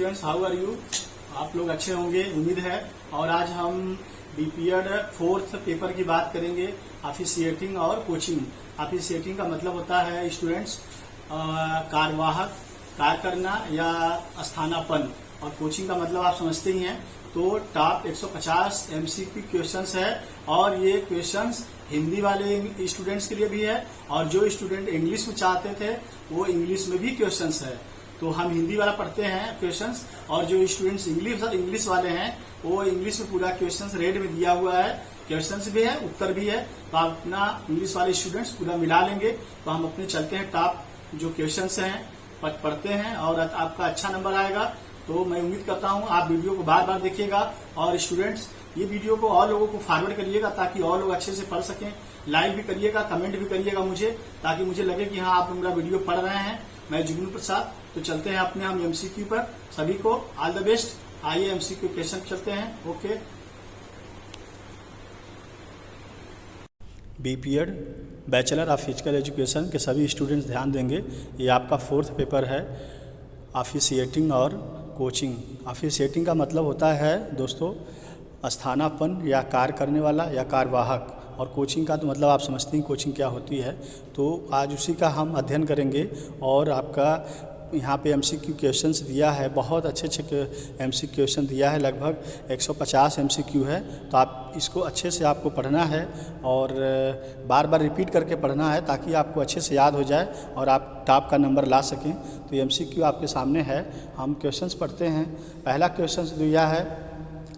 Students, how are you? आप लोग अच्छे होंगे उम्मीद है। और आज हम बीपीएड फोर्थ पेपर की बात करेंगे, ऑफिशिएटिंग और कोचिंग। ऑफिशिएटिंग का मतलब होता है स्टूडेंट्स कार्यवाहक, कार्य करना या स्थानापन्न, और कोचिंग का मतलब आप समझते ही हैं। तो टॉप 150 एमसीक्यू क्वेश्चंस है, और ये क्वेश्चंस हिंदी वाले स्टूडेंट्स के लिए भी है, और जो स्टूडेंट इंग्लिश में चाहते थे वो इंग्लिश में भी क्वेश्चंस है। तो हम हिंदी वाला पढ़ते हैं क्वेश्चंस, और जो स्टूडेंट्स इंग्लिश वाले हैं वो इंग्लिश में पूरा क्वेश्चंस रेड में दिया हुआ है। क्वेश्चंस भी है, उत्तर भी है, तो आप अपना इंग्लिश वाले स्टूडेंट्स पूरा मिला लेंगे। तो हम अपने चलते हैं टॉप जो क्वेश्चंस हैं पढ़ते हैं, और आपका अच्छा नंबर आएगा। तो मैं उम्मीद करता हूं आप वीडियो को बार बार देखिएगा, और स्टूडेंट्स ये वीडियो को और लोगों को फॉरवर्ड करिएगा ताकि और लोग अच्छे से पढ़ सकें। लाइक भी करिएगा, कमेंट भी करिएगा मुझे, ताकि मुझे लगे कि हाँ आप मेरा वीडियो पढ़ रहे हैं। मैं जुगनू प्रसाद। तो चलते हैं अपने हम एमसीक्यू पर। सभी को ऑल द बेस्ट। आइए एमसीक्यू क्वेश्चन चलते हैं। Okay, BPEd bachelor of physical education के सभी स्टूडेंट्स ध्यान देंगे। ये आपका फोर्थ पेपर है, ऑफिशिएटिंग और कोचिंग। ऑफिशिएटिंग का मतलब होता है दोस्तों स्थानापन्न या कार्य करने वाला या कार्यवाहक, और कोचिंग का तो मतलब आप समझते हैं कोचिंग क्या होती है। तो आज उसी का हम अध्ययन करेंगे। और आपका यहाँ पे एमसीक्यू क्वेश्चंस दिया है, बहुत अच्छे एमसीक्यू क्वेश्चन दिया है, लगभग 150 एमसीक्यू है। तो आप इसको अच्छे से आपको पढ़ना है और बार बार रिपीट करके पढ़ना है, ताकि आपको अच्छे से याद हो जाए और आप टॉप का नंबर ला सकें। तो एमसीक्यू आपके सामने है, हम क्वेश्चंस पढ़ते हैं। पहला क्वेश्चन दिया है,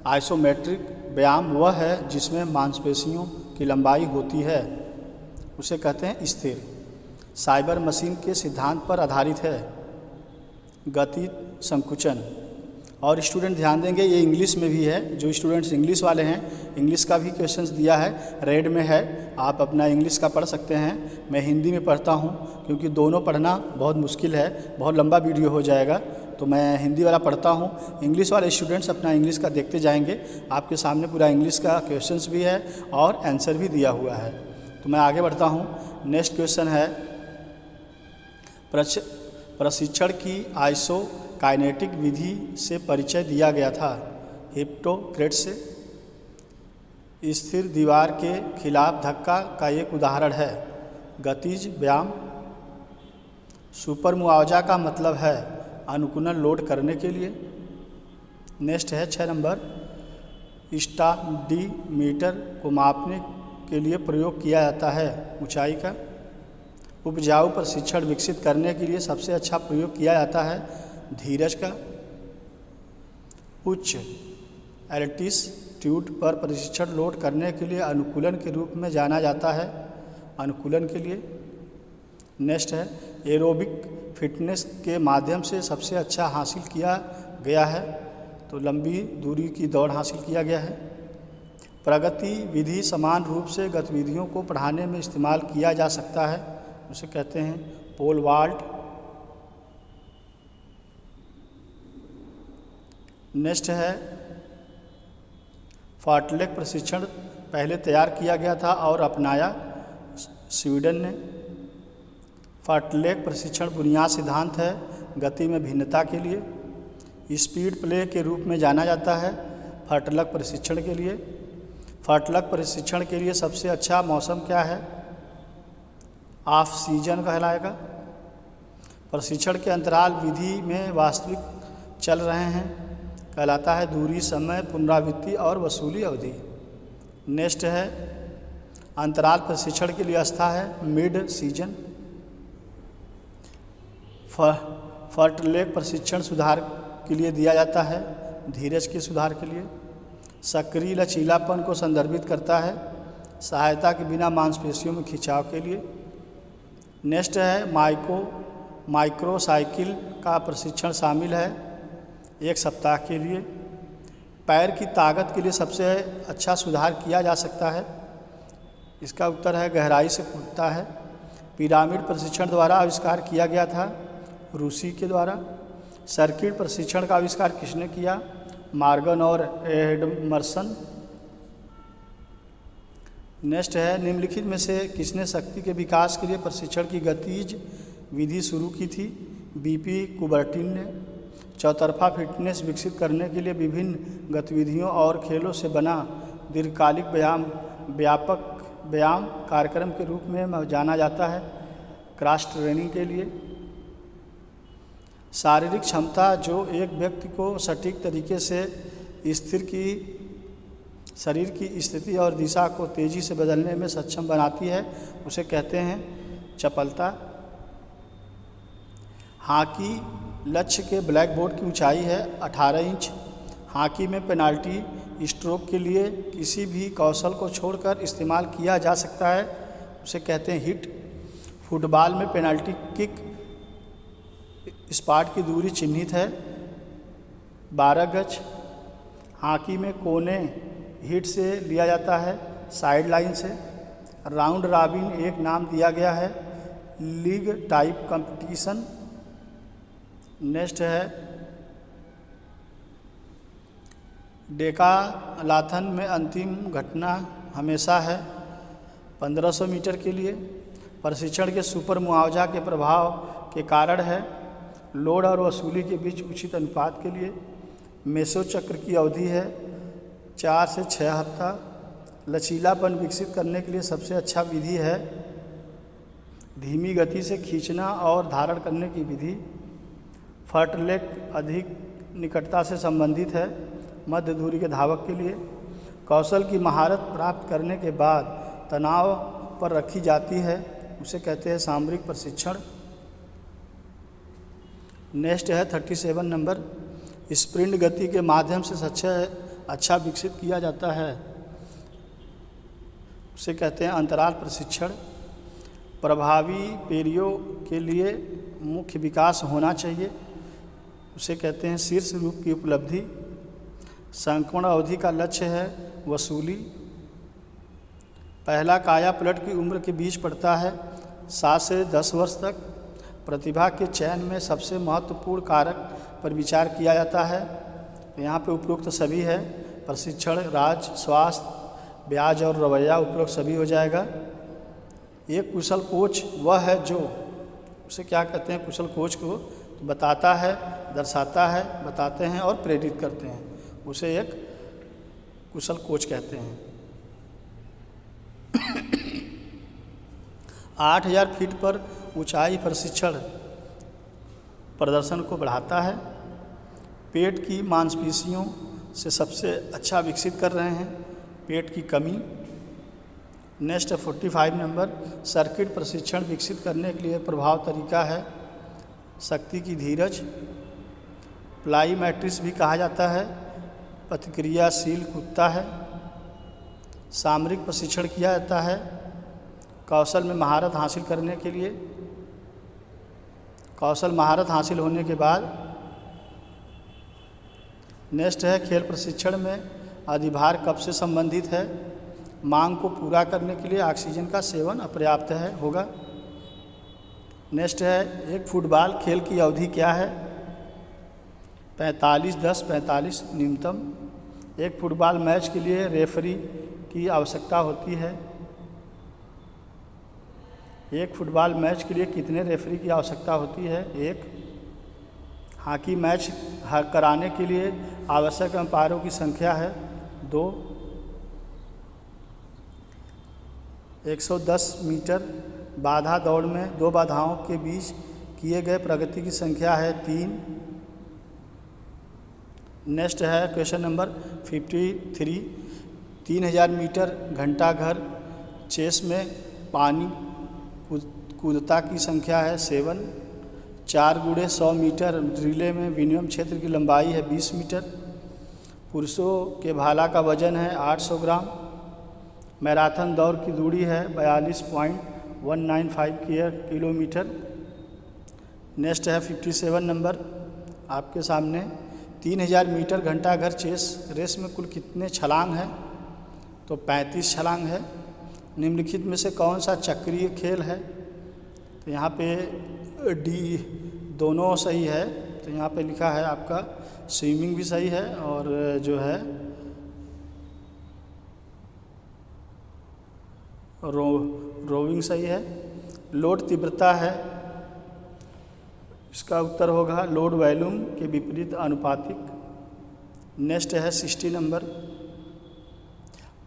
आइसोमेट्रिक व्यायाम वह है जिसमें मांसपेशियों की लंबाई होती है, उसे कहते हैं स्थिर। साइबर मशीन के सिद्धांत पर आधारित है, गति संकुचन। और स्टूडेंट ध्यान देंगे ये इंग्लिश में भी है, जो स्टूडेंट्स इंग्लिश वाले हैं इंग्लिश का भी क्वेश्चंस दिया है, रेड में है। आप अपना इंग्लिश का पढ़ सकते हैं। मैं हिंदी में पढ़ता हूँ क्योंकि दोनों पढ़ना बहुत मुश्किल है, बहुत लंबा वीडियो हो जाएगा, तो मैं हिंदी वाला पढ़ता हूँ। इंग्लिश वाले स्टूडेंट्स अपना इंग्लिश का देखते जाएंगे। आपके सामने पूरा इंग्लिश का क्वेश्चंस भी है और आंसर भी दिया हुआ है। तो मैं आगे बढ़ता हूँ। नेक्स्ट क्वेश्चन है, प्रशिक्षण की आइसोकाइनेटिक विधि से परिचय दिया गया था हिप्पोक्रेट्स से। स्थिर दीवार के खिलाफ धक्का का एक उदाहरण है गतिज व्यायाम। सुपर मुआवजा का मतलब है अनुकूलन लोड करने के लिए। नेक्स्ट है 6 नंबर, स्टाडीमीटर को मापने के लिए प्रयोग किया जाता है ऊंचाई का। उपजाऊ प्रशिक्षण विकसित करने के लिए सबसे अच्छा प्रयोग किया जाता है धीरज का। उच्च एल्टीट्यूड पर प्रशिक्षण लोड करने के लिए अनुकूलन के रूप में जाना जाता है अनुकूलन के लिए। नेक्स्ट है, एरोबिक फिटनेस के माध्यम से सबसे अच्छा हासिल किया गया है, तो लंबी दूरी की दौड़ हासिल किया गया है। प्रगति विधि समान रूप से गतिविधियों को पढ़ाने में इस्तेमाल किया जा सकता है, उसे कहते हैं पोल वाल्ट। नेक्स्ट है, फार्टलेग प्रशिक्षण पहले तैयार किया गया था और अपनाया स्वीडन ने। फार्टलेग प्रशिक्षण बुनियाद सिद्धांत है गति में भिन्नता के लिए। स्पीड प्ले के रूप में जाना जाता है फार्टलेग प्रशिक्षण के लिए। फार्टलेग प्रशिक्षण के लिए सबसे अच्छा मौसम क्या है? ऑफ सीजन कहलाएगा। प्रशिक्षण के अंतराल विधि में वास्तविक चल रहे हैं कहलाता है दूरी, समय, पुनरावृत्ति और वसूली अवधि। नेक्स्ट है, अंतराल प्रशिक्षण के लिए आस्था है मिड सीजन। फार्टलेग प्रशिक्षण सुधार के लिए दिया जाता है धीरज के सुधार के लिए। सक्रिय लचीलापन को संदर्भित करता है सहायता के बिना मांसपेशियों में खिंचाव के लिए। नेक्स्ट है, माइक्रो साइकिल का प्रशिक्षण शामिल है 1 सप्ताह के लिए। पैर की ताकत के लिए सबसे अच्छा सुधार किया जा सकता है, इसका उत्तर है गहराई से कूदता है। पिरामिड प्रशिक्षण द्वारा आविष्कार किया गया था रूसी के द्वारा। सर्किट प्रशिक्षण का आविष्कार किसने किया? मॉर्गन और एडमर्सन। नेक्स्ट है, निम्नलिखित में से किसने शक्ति के विकास के लिए प्रशिक्षण की गतिज विधि शुरू की थी? बीपी कुबर्टिन ने। चौतरफा फिटनेस विकसित करने के लिए विभिन्न गतिविधियों और खेलों से बना दीर्घकालिक व्यापक व्यायाम कार्यक्रम के रूप में जाना जाता है। क्रॉस ट्रेनिंग के लिए शारीरिक क्षमता जो एक व्यक्ति को सटीक तरीके से शरीर की स्थिति और दिशा को तेज़ी से बदलने में सक्षम बनाती है, उसे कहते हैं चपलता। हॉकी लक्ष्य के ब्लैक बोर्ड की ऊंचाई है 18 इंच। हॉकी में पेनाल्टी स्ट्रोक के लिए किसी भी कौशल को छोड़कर इस्तेमाल किया जा सकता है, उसे कहते हैं हिट। फुटबॉल में पेनाल्टी किक स्पॉट की दूरी चिन्हित है 12 गज। हॉकी में कोने हिट से लिया जाता है साइड लाइन से। राउंड रॉबिन एक नाम दिया गया है लीग टाइप कंपटीशन। नेक्स्ट है डेकाथलॉन में अंतिम घटना हमेशा है 1500 मीटर के लिए। प्रशिक्षण के सुपर मुआवजा के प्रभाव के कारण है लोड और वसूली के बीच उचित अनुपात के लिए। मेसो चक्र की अवधि है 4 से 6 हफ्ता। लचीलापन विकसित करने के लिए सबसे अच्छा विधि है धीमी गति से खींचना और धारण करने की विधि। फर्टलेक अधिक निकटता से संबंधित है मध्य दूरी के धावक के लिए। कौशल की महारत प्राप्त करने के बाद तनाव पर रखी जाती है, उसे कहते हैं सामरिक प्रशिक्षण। नेक्स्ट है 37 नंबर स्प्रिंट गति के माध्यम से अच्छा विकसित किया जाता है, उसे कहते हैं अंतराल प्रशिक्षण। प्रभावी पेरियो के लिए मुख्य विकास होना चाहिए, उसे कहते हैं शीर्ष रूप की उपलब्धि। संक्रमण अवधि का लक्ष्य है वसूली। पहला काया पलट की उम्र के बीच पड़ता है 7 से 10 वर्ष तक। प्रतिभा के चयन में सबसे महत्वपूर्ण कारक पर विचार किया जाता है, यहाँ पे उपरोक्त सभी है प्रशिक्षण, राज्य, स्वास्थ्य, ब्याज और रवैया उपरोक्त सभी हो जाएगा। एक कुशल कोच वह है जो, उसे क्या कहते हैं कुशल कोच को, तो बताता है, दर्शाता है, बताते हैं और प्रेरित करते हैं, उसे एक कुशल कोच कहते हैं। 8000 फीट पर ऊंचाई प्रशिक्षण प्रदर्शन को बढ़ाता है। पेट की मांसपेशियों से सबसे अच्छा विकसित कर रहे हैं पेट की कमी। नेक्स्ट 45 नंबर सर्किट प्रशिक्षण विकसित करने के लिए प्रभाव तरीका है शक्ति की धीरज। प्लाईमेट्रिक्स भी कहा जाता है, प्रतिक्रियाशील कुत्ता है। सामरिक प्रशिक्षण किया जाता है कौशल में महारत हासिल करने के लिए। कौशल महारत हासिल होने के बाद नेक्स्ट है खेल प्रशिक्षण में अधिभार कब से संबंधित है। मांग को पूरा करने के लिए ऑक्सीजन का सेवन अपर्याप्त होगा। नेक्स्ट है एक फुटबॉल खेल की अवधि क्या है 45-10-45 न्यूनतम। एक फुटबॉल मैच के लिए रेफरी की आवश्यकता होती है। एक फुटबॉल मैच के लिए कितने रेफरी की आवश्यकता होती है 1। हॉकी मैच कराने के लिए आवश्यक अंपायरों की संख्या है 2। 110 मीटर बाधा दौड़ में 2 बाधाओं के बीच किए गए प्रगति की संख्या है 3। नेक्स्ट है क्वेश्चन नंबर 53। 3000 मीटर घंटा घर चेस में पानी कूदता की संख्या है 7। 4 × 100 मीटर रिले में मिनिमम क्षेत्र की लंबाई है 20 मीटर। पुरुषों के भाला का वजन है 800 ग्राम। मैराथन दौड़ की दूरी है 42.195 किलोमीटर। नेक्स्ट है 57 नंबर आपके सामने 3000 मीटर घंटा घर चेस रेस में कुल कितने छलांग हैं तो 35 छलांग है। निम्नलिखित में से कौन सा चक्रीय खेल है तो यहाँ पे डी दोनों सही है, तो यहाँ पे लिखा है आपका स्विमिंग भी सही है और जो है रोविंग सही है। लोड तीव्रता है इसका उत्तर होगा लोड वॉल्यूम के विपरीत अनुपातिक। नेक्स्ट है 60 नंबर।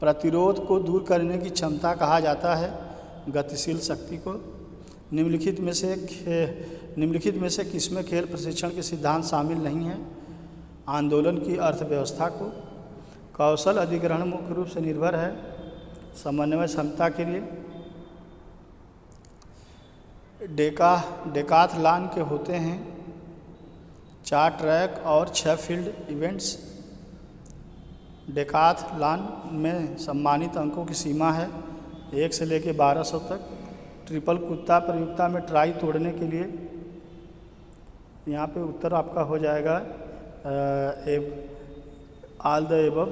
प्रतिरोध को दूर करने की क्षमता कहा जाता है गतिशील शक्ति को। निम्नलिखित में से किसमें खेल प्रशिक्षण के सिद्धांत शामिल नहीं है? आंदोलन की अर्थव्यवस्था को। कौशल अधिग्रहण मुख्य रूप से निर्भर है समन्वय क्षमता के लिए। डेकाथलॉन के होते हैं 4 ट्रैक और 6 फील्ड इवेंट्स। डेकाथलॉन में सम्मानित अंकों की सीमा है 1 से लेकर 1200 तक। ट्रिपल कुत्ता प्रतियोगिता में ट्राई तोड़ने के लिए यहाँ पे उत्तर आपका हो जाएगा ऑल द एबव।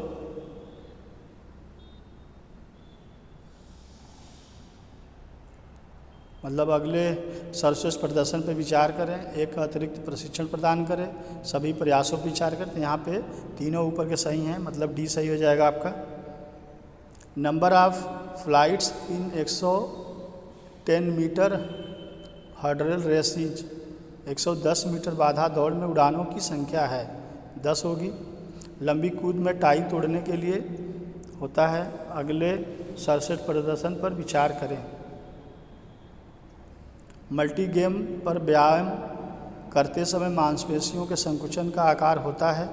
मतलब अगले सर्वश्रेष्ठ प्रदर्शन पर विचार करें, एक अतिरिक्त प्रशिक्षण प्रदान करें, सभी प्रयासों पर विचार करें। तो यहाँ पे तीनों ऊपर के सही हैं, मतलब डी सही हो जाएगा आपका। Number of flights in 110 metre hurdle races 110 metre बाधा दौड़ में उड़ानों की संख्या है 10 होगी। लंबी कूद में टाई तोड़ने के लिए होता है। अगले सर्वश्रेष्ठ प्रदर्शन पर विचार करें। मल्टी गेम पर व्यायाम करते समय मांसपेशियों के संकुचन का आकार होता है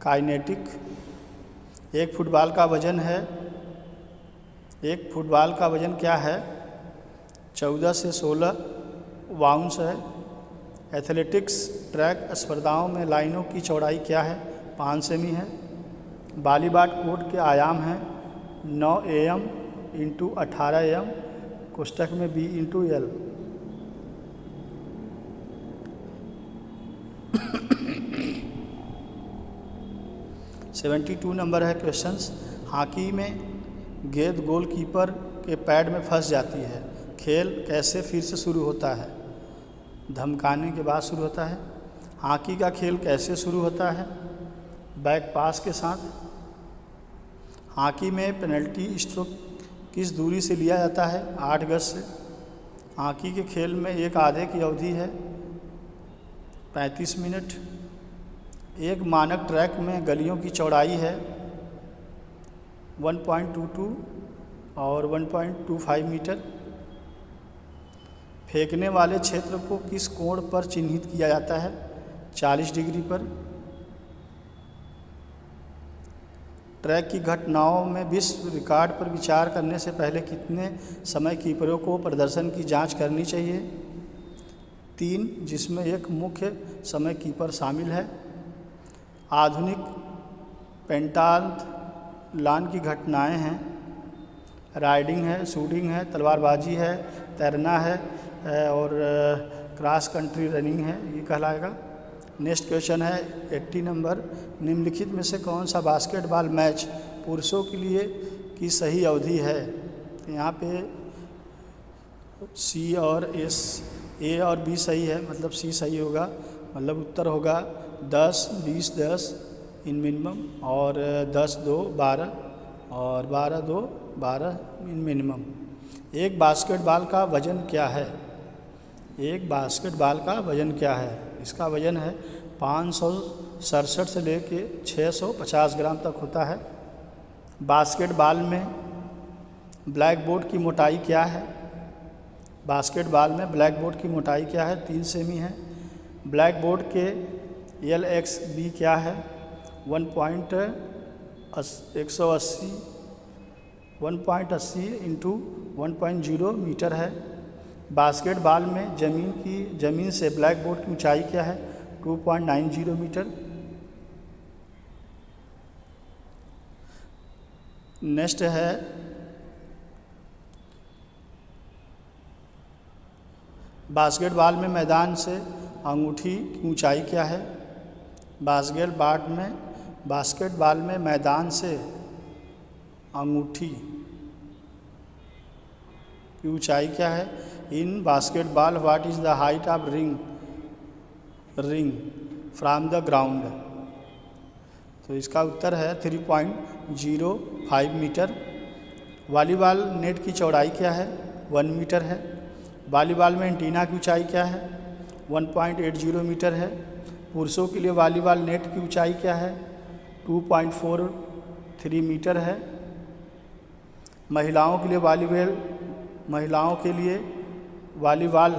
काइनेटिक। एक फुटबॉल का वजन क्या है? 14 से 16 पाउंड है। एथलेटिक्स ट्रैक स्पर्धाओं में लाइनों की चौड़ाई क्या है? 5 सेमी है। वॉलीबॉल कोर्ट के आयाम हैं 9 AM × 18 AM कोष्टक में B × L। सेवेंटी 72 नंबर है क्वेश्चंस। हॉकी में गेंद गोलकीपर के पैड में फंस जाती है। खेल कैसे फिर से शुरू होता है? धमकाने के बाद शुरू होता है। हॉकी का खेल कैसे शुरू होता है? बैक पास के साथ। हॉकी में पेनल्टी स्ट्रोक किस दूरी से लिया जाता है? 8 गज से। हॉकी के खेल में एक आधे की अवधि है 35 मिनट। एक मानक ट्रैक में गलियों की चौड़ाई है 1.22 और 1.25 मीटर। फेंकने वाले क्षेत्र को किस कोण पर चिन्हित किया जाता है? 40 डिग्री पर। ट्रैक की घटनाओं में विश्व रिकॉर्ड पर विचार करने से पहले कितने समय कीपरों को प्रदर्शन की जांच करनी चाहिए? 3, जिसमें एक मुख्य समय कीपर शामिल है। आधुनिक पेंटाथलॉन की घटनाएं हैं राइडिंग है, शूटिंग है, तलवारबाजी है, तैरना है और क्रॉस कंट्री रनिंग है, ये कहलाएगा। नेक्स्ट क्वेश्चन है 80 नंबर। निम्नलिखित में से कौन सा बास्केटबॉल मैच पुरुषों के लिए की सही अवधि है? यहाँ पे सी और एस, ए और बी सही है, मतलब सी सही होगा। मतलब उत्तर होगा 10, 20, 10 इन मिनिमम और 10, 2, 12 और 12, 2, 12 इन मिनिमम। एक बास्केटबॉल का वजन क्या है? एक बास्केटबॉल का वजन क्या है? इसका वजन है 567 से लेके 650 ग्राम तक होता है। बास्केटबॉल में ब्लैक बोर्ड की मोटाई क्या है? बास्केटबॉल में ब्लैक बोर्ड की मोटाई क्या है? 3 सेमी है। ब्लैक बोर्ड के LXB क्या है? 1.80 × 1.0 मीटर है। बास्केटबॉल में जमीन से ब्लैक बोर्ड की ऊंचाई क्या है? 2.90 मीटर। नेक्स्ट है बास्केटबॉल में मैदान से अंगूठी की ऊंचाई क्या है? बास्केटबॉल में मैदान से अंगूठी की ऊंचाई क्या है? In basketball what is the height of ring from the ground? तो इसका उत्तर है 3.05 मीटर। वॉलीबॉल नेट की चौड़ाई क्या है? 1 मीटर है। वॉलीबॉल में एंटीना की ऊंचाई क्या है? 1.80 मीटर है। पुरुषों के लिए वॉलीबॉल नेट की ऊंचाई क्या है? 2.43 मीटर है। महिलाओं के लिए वॉलीबॉल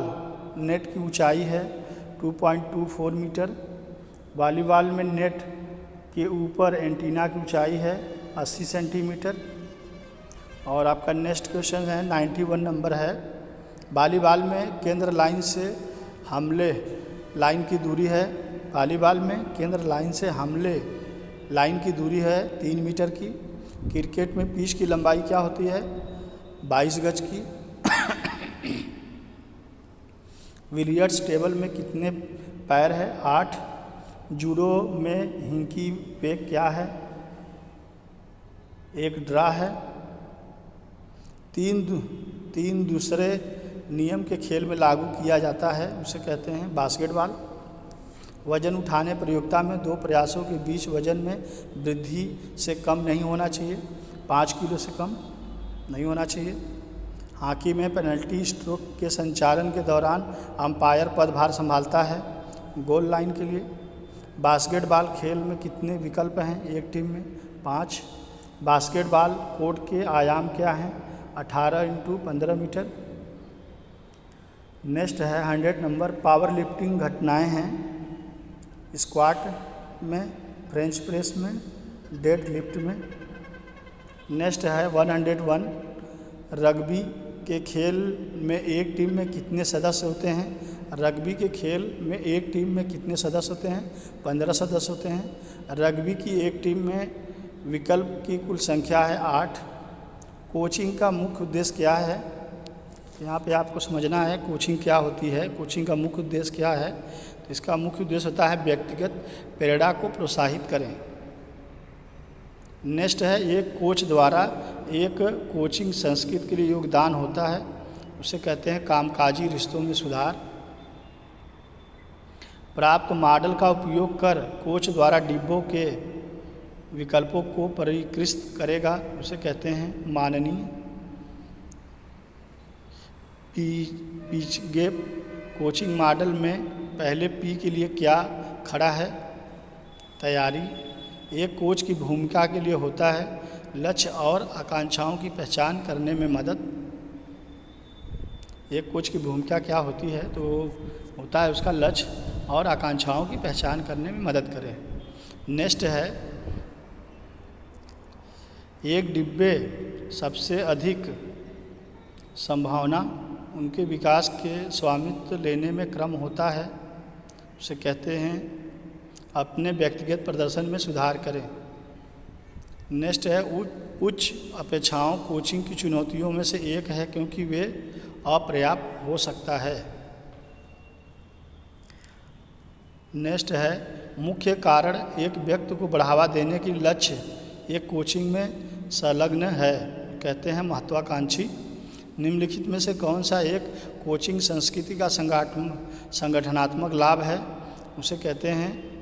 नेट की ऊंचाई है 2.24 मीटर। वॉलीबॉल में नेट के ऊपर एंटीना की ऊंचाई है 80 सेंटीमीटर। और आपका नेक्स्ट क्वेश्चन है 91 नंबर है। वॉलीबॉल में केंद्र लाइन से हमले लाइन की दूरी है 3 मीटर की। क्रिकेट में पिच की लंबाई क्या होती है? 22 गज की। बिलियर्ड्स टेबल में कितने पैर है? 8। जूडो में हिंकी वेग क्या है? 1 ड्रा है। तीन दूसरे नियम के खेल में लागू किया जाता है, उसे कहते हैं बास्केटबॉल। वजन उठाने प्रतियोगिता में 2 प्रयासों के बीच वजन में वृद्धि से कम नहीं होना चाहिए, 5 किलो से कम नहीं होना चाहिए। हॉकी में पेनल्टी स्ट्रोक के संचालन के दौरान अंपायर पदभार संभालता है गोल लाइन के लिए। बास्केटबॉल खेल में कितने विकल्प हैं एक टीम में? 5। बास्केटबॉल कोर्ट के आयाम क्या हैं? 18 × 15 मीटर। नेक्स्ट है 100 नंबर। पावर लिफ्टिंग घटनाएं हैं स्क्वाट में, फ्रेंच प्रेस में, डेड लिफ्ट में। नेक्स्ट है 101। रग्बी के खेल में एक टीम में कितने सदस्य होते हैं? रग्बी के खेल में एक टीम में कितने सदस्य होते हैं? 15 सदस्य होते हैं। रग्बी की एक टीम में विकल्प की कुल संख्या है 8। कोचिंग का मुख्य उद्देश्य क्या है? यहाँ पे आपको समझना है कोचिंग क्या होती है, कोचिंग का मुख्य उद्देश्य क्या है। तो इसका मुख्य उद्देश्य होता है व्यक्तिगत प्रेरणा को प्रोत्साहित करें। नेक्स्ट है एक कोच द्वारा एक कोचिंग संस्कृति के लिए योगदान होता है, उसे कहते हैं कामकाजी रिश्तों में सुधार। प्राप्त मॉडल का उपयोग कर कोच द्वारा डिब्बों के विकल्पों को परिष्कृत करेगा, उसे कहते हैं माननीय। पिच गैप कोचिंग मॉडल में पहले पी के लिए क्या खड़ा है? तैयारी। एक कोच की भूमिका के लिए होता है लक्ष्य और आकांक्षाओं की पहचान करने में मदद। एक कोच की भूमिका क्या होती है? तो होता है उसका लक्ष्य और आकांक्षाओं की पहचान करने में मदद करें। नेक्स्ट है एक डिब्बे सबसे अधिक संभावना उनके विकास के स्वामित्व लेने में क्रम होता है, उसे कहते हैं अपने व्यक्तिगत प्रदर्शन में सुधार करें। नेक्स्ट है उच्च अपेक्षाओं कोचिंग की चुनौतियों में से एक है क्योंकि वे अपर्याप्त हो सकता है। नेक्स्ट है मुख्य कारण एक व्यक्ति को बढ़ावा देने की लक्ष्य एक कोचिंग में संलग्न है, कहते हैं महत्वाकांक्षी। निम्नलिखित में से कौन सा एक कोचिंग संस्कृति का संगठनात्मक लाभ है? उसे कहते हैं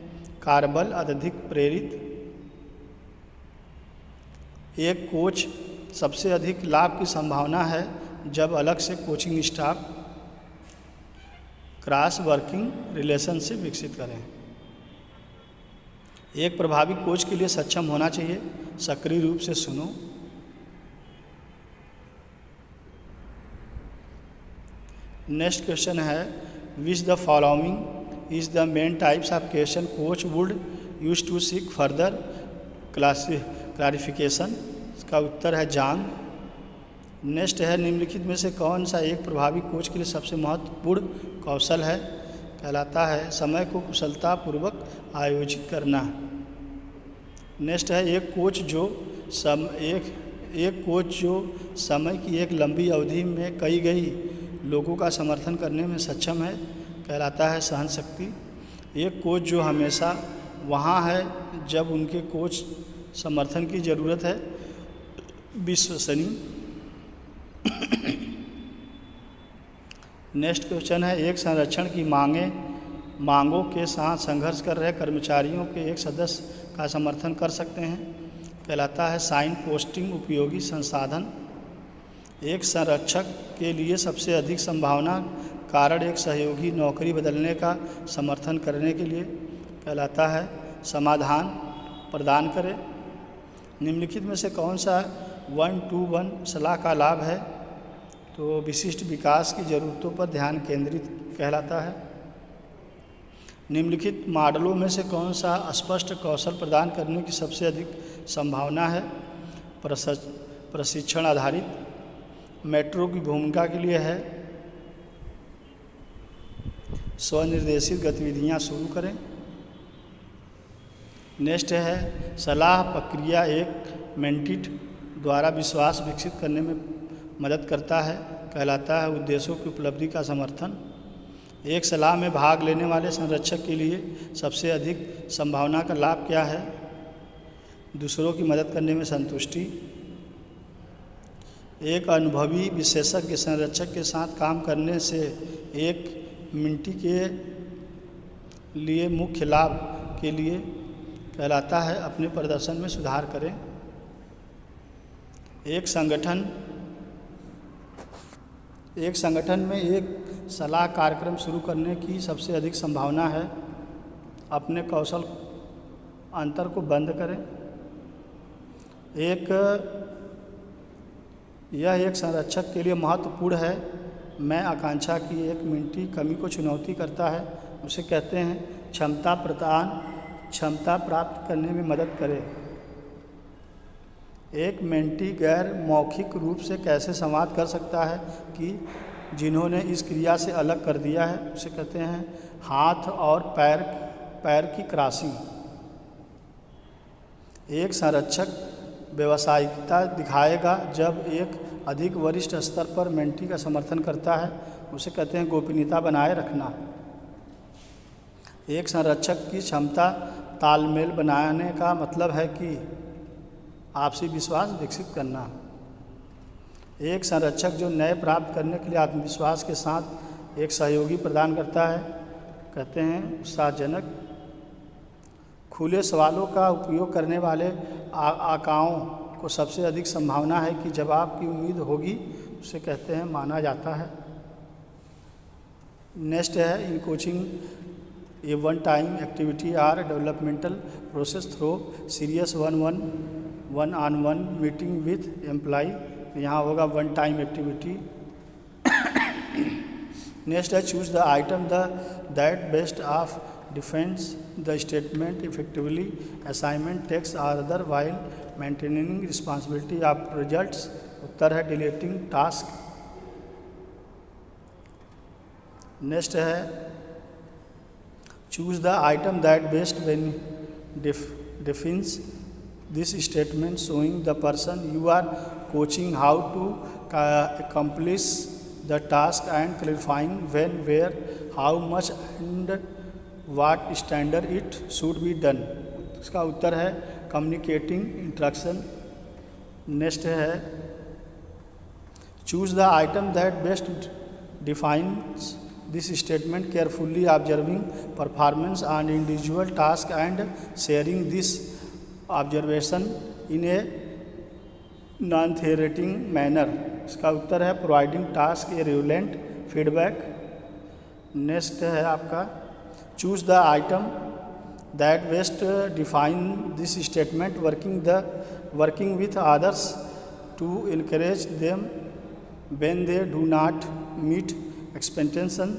कार्यबल अत्यधिक प्रेरित। एक कोच सबसे अधिक लाभ की संभावना है जब अलग से coaching staff cross working relationship विकसित करें। एक प्रभावी कोच के लिए सक्षम होना चाहिए सक्रिय रूप से सुनो। नेक्स्ट क्वेश्चन है which the following is the main types of question coach would use to seek further clarification. इसका उत्तर है जांग। नेक्स्ट है निम्नलिखित में से कौन सा एक प्रभावी कोच के लिए सबसे महत्वपूर्ण कौशल है? कहलाता है समय को कुशलतापूर्वक आयोजित करना। नेक्स्ट है एक कोच जो समय की एक लंबी अवधि में कई लोगों का समर्थन करने में सक्षम है, कहलाता है सहन शक्ति। एक कोच जो हमेशा वहाँ है जब उनके कोच समर्थन की ज़रूरत है, विश्वसनीय। नेक्स्ट क्वेश्चन है एक संरक्षण की मांगों के साथ संघर्ष कर रहे कर्मचारियों के एक सदस्य का समर्थन कर सकते हैं, कहलाता है साइन पोस्टिंग उपयोगी संसाधन। एक संरक्षक के लिए सबसे अधिक संभावना कारण एक सहयोगी नौकरी बदलने का समर्थन करने के लिए कहलाता है। समाधान प्रदान करें। निम्नलिखित में से कौन सा 1-to-1 सलाह का लाभ है? तो विशिष्ट विकास की ज़रूरतों पर ध्यान केंद्रित कहलाता है। निम्नलिखित मॉडलों में से कौन सा स्पष्ट कौशल प्रदान करने की सबसे अधिक संभावना है? प्रशिक्षण आधारित। मेट्रो की भूमिका के लिए है स्वनिर्देशित गतिविधियां शुरू करें। नेक्स्ट है सलाह प्रक्रिया एक मेंटी द्वारा विश्वास विकसित करने में मदद करता है, कहलाता है उद्देश्यों की उपलब्धि का समर्थन। एक सलाह में भाग लेने वाले संरक्षक के लिए सबसे अधिक संभावना का लाभ क्या है? दूसरों की मदद करने में संतुष्टि। एक अनुभवी विशेषज्ञ संरक्षक के साथ काम करने से एक मिनटी के लिए मुख्य लाभ के लिए कहलाता है अपने प्रदर्शन में सुधार करें। एक संगठन में एक सलाह कार्यक्रम शुरू करने की सबसे अधिक संभावना है अपने कौशल अंतर को बंद करें। यह एक संरक्षक के लिए महत्वपूर्ण है। मैं आकांक्षा की एक मिनटी कमी को चुनौती करता है, उसे कहते हैं क्षमता प्राप्त करने में मदद करें। एक मेंटी गैर मौखिक रूप से कैसे संवाद कर सकता है कि जिन्होंने इस क्रिया से अलग कर दिया है, उसे कहते हैं हाथ और पैर की क्रॉसिंग। एक संरक्षक व्यावसायिकता दिखाएगा जब एक अधिक वरिष्ठ स्तर पर मेंटी का समर्थन करता है, उसे कहते हैं गोपनीयता बनाए रखना। एक संरक्षक की क्षमता तालमेल बनाने का मतलब है कि आपसी विश्वास विकसित करना। एक संरक्षक जो नए प्राप्त करने के लिए आत्मविश्वास के साथ एक सहयोगी प्रदान करता है, कहते हैं उत्साहजनक। खुले सवालों का उपयोग करने वाले आकाओं को सबसे अधिक संभावना है कि जवाब की उम्मीद होगी, उसे कहते हैं माना जाता है। नेक्स्ट है in coaching a one time activity or developmental process through serious one on one meeting with employ. तो यहाँ होगा वन टाइम एक्टिविटी। नेक्स्ट है choose the item that best of defines the statement effectively assignment tasks or other while maintaining responsibility of results. उत्तर है delegating task. Next है choose the item that best defines this statement showing the person you are coaching how to accomplish the task and clarifying when, where, how much and what standard it should be done। इसका उत्तर है communicating instruction. Next है choose the item that best defines this statement carefully observing performance on individual task and sharing this observation in a non threatening manner. इसका उत्तर है providing task a relevant feedback. Next है आपका choose the item that best define this statement working with others to encourage them when they do not meet expectation.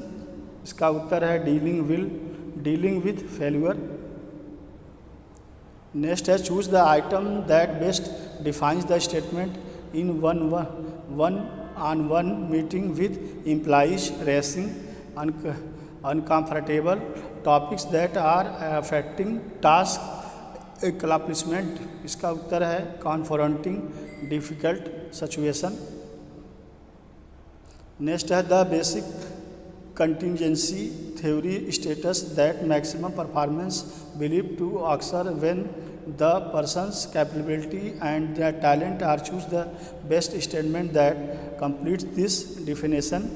इसका उत्तर है dealing with failure. Next है choose the item that best defines the statement in one on one meeting with employees raising uncomfortable topics that are affecting task accomplishment. इसका उत्तर है confronting difficult situation. Next है the basic contingency theory status that maximum performance believed to occur when the person's capability and their talent are choose the best statement that completes this definition।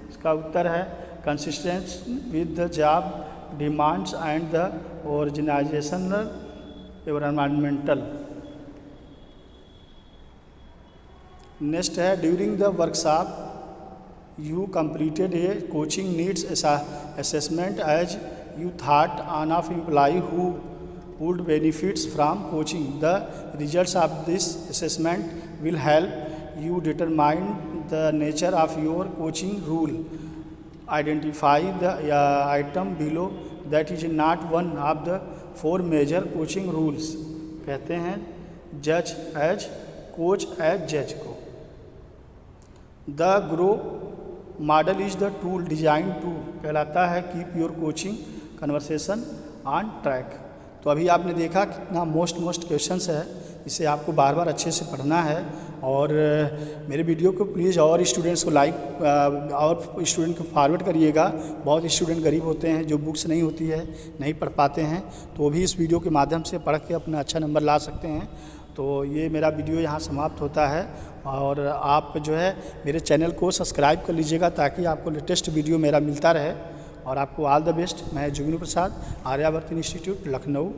इसका उत्तर है consistent with the job demands and the organizational environmental। Next है during the workshop you completed a coaching needs assessment as you thought enough employee who would benefits from coaching. The results of this assessment will help you determine the nature of your coaching rule. Identify the item below that is not one of the 4 major coaching rules. कहते हैं जज as coach as जज को. The grow model is the tool design to कहलाता है keep your coaching conversation on track. तो अभी आपने देखा कितना मोस्ट क्वेश्चंस है, इसे आपको बार बार अच्छे से पढ़ना है. और मेरे वीडियो को प्लीज़ और स्टूडेंट्स को और स्टूडेंट को फॉरवर्ड करिएगा. बहुत स्टूडेंट गरीब होते हैं जो बुक्स नहीं होती है नहीं पढ़ पाते हैं, तो वो भी इस वीडियो के माध्यम से पढ़ के अपना अच्छा नंबर ला सकते हैं. तो ये मेरा वीडियो यहाँ समाप्त होता है. और आप जो है मेरे चैनल को सब्सक्राइब कर लीजिएगा ताकि आपको लेटेस्ट वीडियो मेरा मिलता रहे. और आपको ऑल द बेस्ट. मैं जुगनू प्रसाद, आर्यावर्त इंस्टीट्यूट, लखनऊ.